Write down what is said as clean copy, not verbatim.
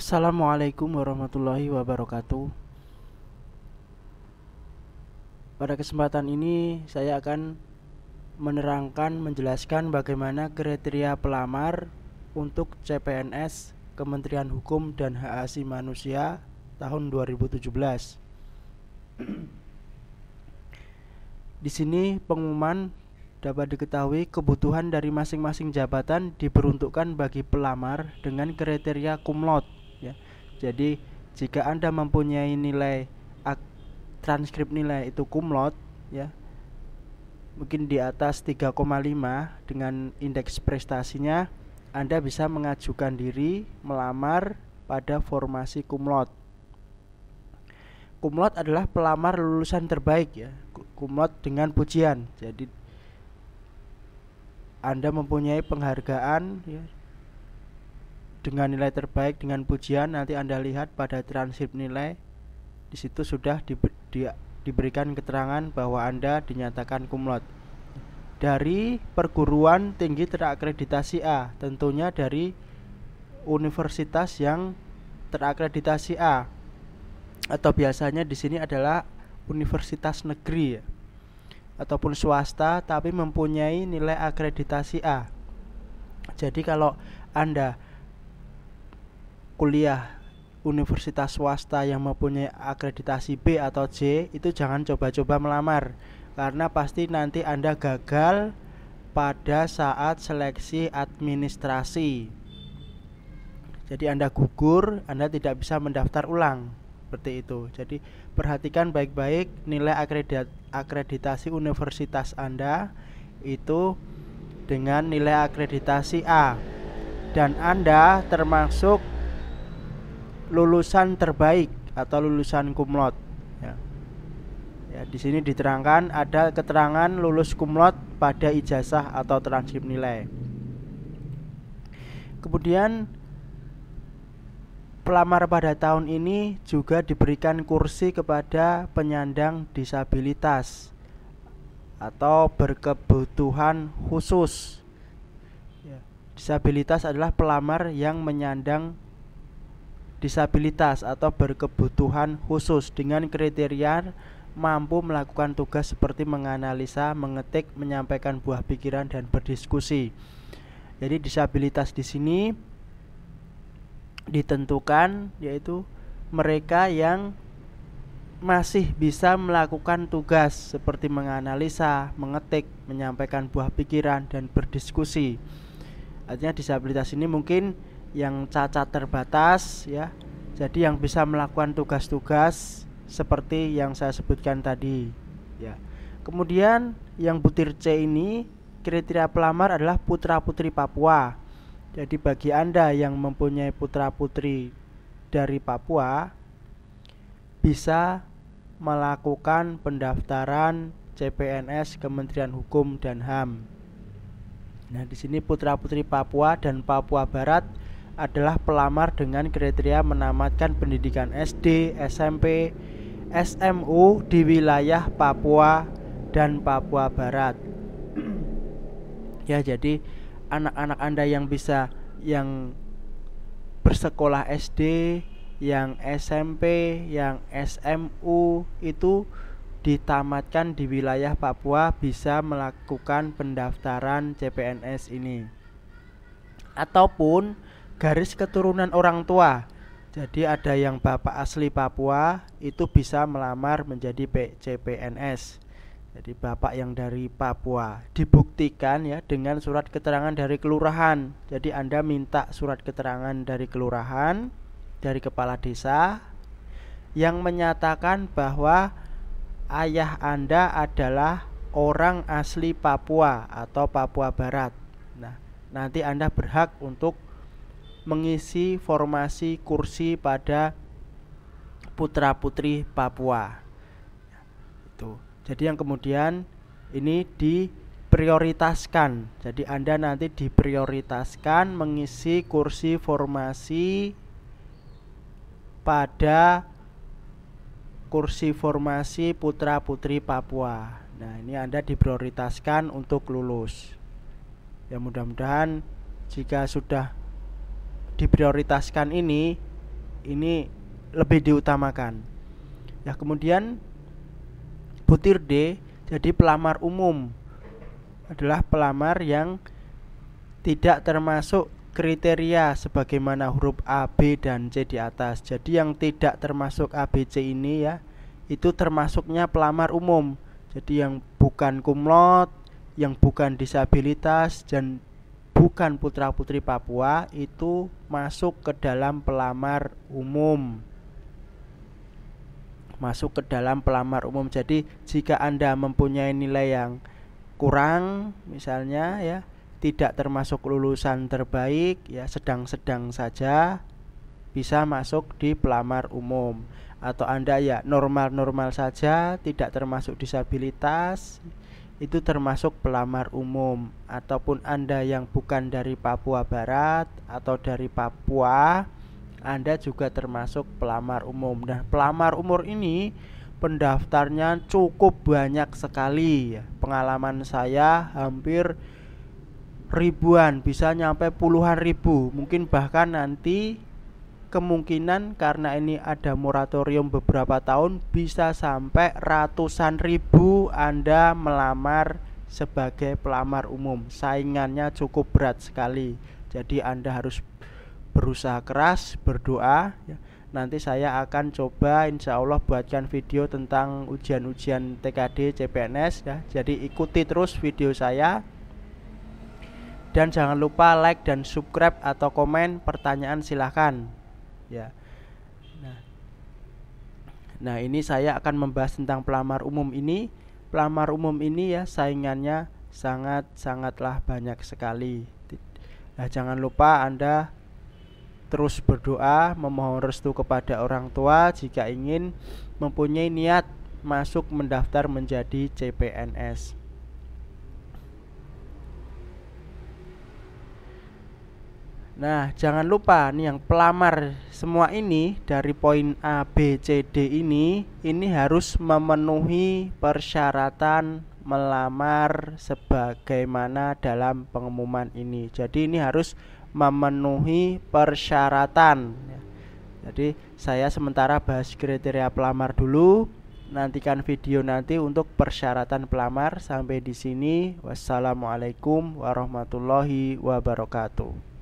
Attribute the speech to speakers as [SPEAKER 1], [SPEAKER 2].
[SPEAKER 1] Assalamualaikum warahmatullahi wabarakatuh. Pada kesempatan ini saya akan menjelaskan bagaimana kriteria pelamar untuk CPNS Kementerian Hukum dan Hak Asasi Manusia tahun 2017. Di sini pengumuman dapat diketahui kebutuhan dari masing-masing jabatan diperuntukkan bagi pelamar dengan kriteria cum laude, ya. Jadi jika Anda mempunyai nilai transkrip nilai itu cum laude, ya, mungkin di atas 3,5 dengan indeks prestasinya, Anda bisa mengajukan diri melamar pada formasi cum laude. Cum laude adalah pelamar lulusan terbaik, ya. Cum laude dengan pujian. Jadi Anda mempunyai penghargaan, ya, dengan nilai terbaik dengan pujian. Nanti Anda lihat pada transkrip nilai, di situ sudah diberikan keterangan bahwa Anda dinyatakan cum laude dari perguruan tinggi terakreditasi A, tentunya dari universitas yang terakreditasi A, atau biasanya di sini adalah universitas negeri, ya, ataupun swasta tapi mempunyai nilai akreditasi A. Jadi kalau Anda kuliah universitas swasta yang mempunyai akreditasi B atau C, itu jangan coba-coba melamar, karena pasti nanti Anda gagal pada saat seleksi administrasi. Jadi Anda gugur, Anda tidak bisa mendaftar ulang, seperti itu. Jadi perhatikan baik-baik nilai akreditasi universitas Anda itu dengan nilai akreditasi A, dan Anda termasuk lulusan terbaik atau lulusan cum laude, ya. Ya, di sini diterangkan ada keterangan lulus cum laude pada ijazah atau transkrip nilai. Kemudian pelamar pada tahun ini juga diberikan kursi kepada penyandang disabilitas atau berkebutuhan khusus, ya. Disabilitas adalah pelamar yang menyandang disabilitas atau berkebutuhan khusus dengan kriteria mampu melakukan tugas seperti menganalisa, mengetik, menyampaikan buah pikiran, dan berdiskusi. Jadi disabilitas di sini ditentukan yaitu mereka yang masih bisa melakukan tugas seperti menganalisa, mengetik, menyampaikan buah pikiran, dan berdiskusi. Artinya disabilitas ini mungkin yang cacat terbatas, ya. Jadi yang bisa melakukan tugas-tugas seperti yang saya sebutkan tadi, ya. Kemudian yang butir C ini kriteria pelamar adalah putra-putri Papua. Jadi bagi Anda yang mempunyai putra-putri dari Papua, bisa melakukan pendaftaran CPNS Kementerian Hukum dan HAM. Nah, di sini putra-putri Papua dan Papua Barat adalah pelamar dengan kriteria menamatkan pendidikan SD, SMP, SMU di wilayah Papua dan Papua Barat. Ya, jadi anak-anak Anda yang bersekolah SD, yang SMP, yang SMU itu ditamatkan di wilayah Papua bisa melakukan pendaftaran CPNS ini. Ataupun garis keturunan orang tua. Jadi ada yang bapak asli Papua itu bisa melamar menjadi CPNS. Jadi bapak yang dari Papua dibuktikan, ya, dengan surat keterangan dari kelurahan. Jadi Anda minta surat keterangan dari kelurahan, dari kepala desa yang menyatakan bahwa ayah Anda adalah orang asli Papua atau Papua Barat. Nah, nanti Anda berhak untuk mengisi formasi kursi pada putra-putri Papua. Itu. Jadi yang kemudian ini diprioritaskan. Jadi Anda nanti diprioritaskan mengisi kursi formasi pada kursi formasi putra-putri Papua. Nah, ini Anda diprioritaskan untuk lulus. Ya, mudah-mudahan jika sudah diprioritaskan ini ini lebih diutamakan. Ya, kemudian butir D, jadi pelamar umum adalah pelamar yang tidak termasuk kriteria sebagaimana huruf A, B, dan C di atas. Jadi yang tidak termasuk A, B, C ini ya, itu termasuknya pelamar umum. Jadi yang bukan kumlot, yang bukan disabilitas, dan bukan putra-putri Papua itu masuk ke dalam pelamar umum. Masuk ke dalam pelamar umum. Jadi jika Anda mempunyai nilai yang kurang misalnya ya, tidak termasuk lulusan terbaik ya, sedang-sedang saja, bisa masuk di pelamar umum. Atau Anda ya normal-normal saja, tidak termasuk disabilitas, itu termasuk pelamar umum. Ataupun Anda yang bukan dari Papua Barat atau dari Papua, Anda juga termasuk pelamar umum. Nah, pelamar umum ini pendaftarnya cukup banyak sekali ya. Pengalaman saya hampir ribuan, bisa nyampe puluhan ribu. Mungkin bahkan nanti kemungkinan karena ini ada moratorium beberapa tahun, bisa sampai ratusan ribu Anda melamar sebagai pelamar umum. Saingannya cukup berat sekali. Jadi Anda harus berusaha keras, berdoa ya. Nanti saya akan coba insya Allah buatkan video tentang ujian-ujian TKD CPNS ya. Jadi ikuti terus video saya. Dan jangan lupa like dan subscribe atau komen, pertanyaan silahkan ya. Nah, ini saya akan membahas tentang pelamar umum ini. Pelamar umum ini ya saingannya sangatlah banyak sekali. Nah, jangan lupa Anda terus berdoa, memohon restu kepada orang tua jika ingin mempunyai niat masuk mendaftar menjadi CPNS. Nah, jangan lupa nih yang pelamar semua ini dari poin A, B, C, D ini harus memenuhi persyaratan melamar sebagaimana dalam pengumuman ini. Jadi ini harus memenuhi persyaratan. Jadi saya sementara bahas kriteria pelamar dulu. Nantikan video nanti untuk persyaratan pelamar. Sampai di sini. Wassalamualaikum warahmatullahi wabarakatuh.